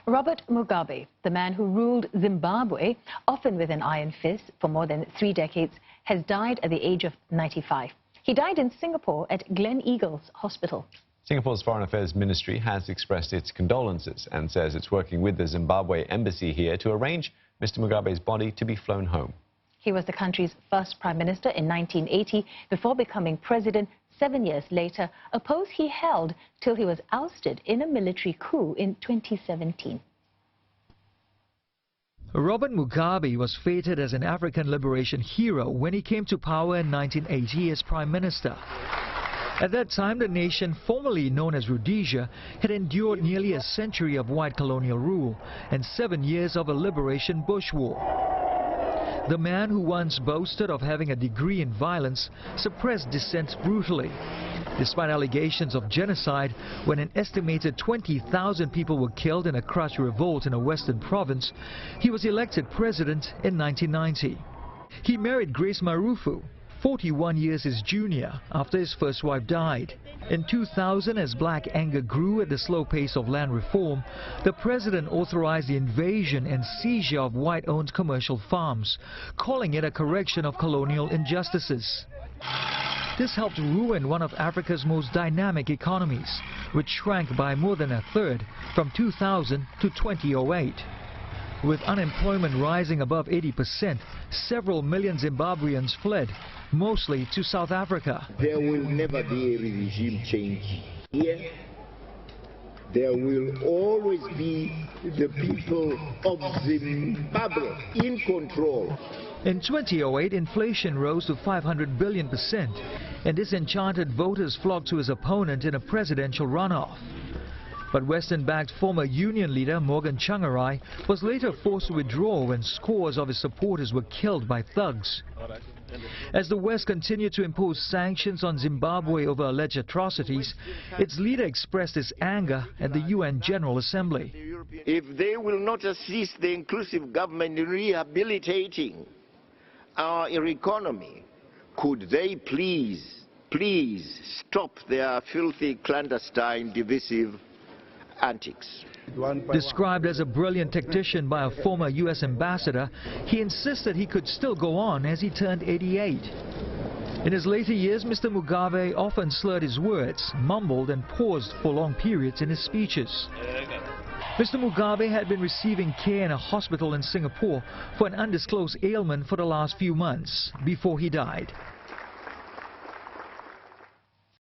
Robert Mugabe, the man who ruled Zimbabwe, often with an iron fist for more than 3 decades, has died at the age of 95. He died in Singapore at Gleneagles Hospital. Singapore's Foreign Affairs Ministry has expressed its condolences and says it's working with the Zimbabwe embassy here to arrange Mr Mugabe's body to be flown home. He was the country's first prime minister in 1980 before becoming president 7 years later, a post he held till he was ousted in a military coup in 2017. Robert Mugabe was feted as an African liberation hero when he came to power in 1980 as prime minister. At that time, the nation, formerly known as Rhodesia, had endured nearly a century of white colonial rule and 7 years of a liberation bush war. The man who once boasted of having a degree in violence suppressed dissent brutally. Despite allegations of genocide, when an estimated 20,000 people were killed in a crush revolt in a western province, he was elected president in 1990. He married Grace Marufu, 41 years his junior, after his first wife died. In 2000, as black anger grew at the slow pace of land reform, the president authorized the invasion and seizure of white-owned commercial farms, calling it a correction of colonial injustices. This helped ruin one of Africa's most dynamic economies, which shrank by more than a third from 2000 to 2008. With unemployment rising above 80%, several million Zimbabweans fled, mostly to South Africa. There will never be a regime change here. There will always be the people of Zimbabwe in control. In 2008, inflation rose to 500 billion%, and disenchanted voters flocked to his opponent in a presidential runoff. But Western-backed former union leader Morgan Tsvangirai was later forced to withdraw when scores of his supporters were killed by thugs. As the West continued to impose sanctions on Zimbabwe over alleged atrocities, its leader expressed his anger at the UN General Assembly. If they will not assist the inclusive government in rehabilitating our economy, could they please stop their filthy, clandestine, divisive antics? Described as a brilliant tactician by a former U.S. ambassador, he insisted he could still go on as he turned 88. In his later years, Mr. Mugabe often slurred his words, mumbled and paused for long periods in his speeches. Mr. Mugabe had been receiving care in a hospital in Singapore for an undisclosed ailment for the last few months before he died.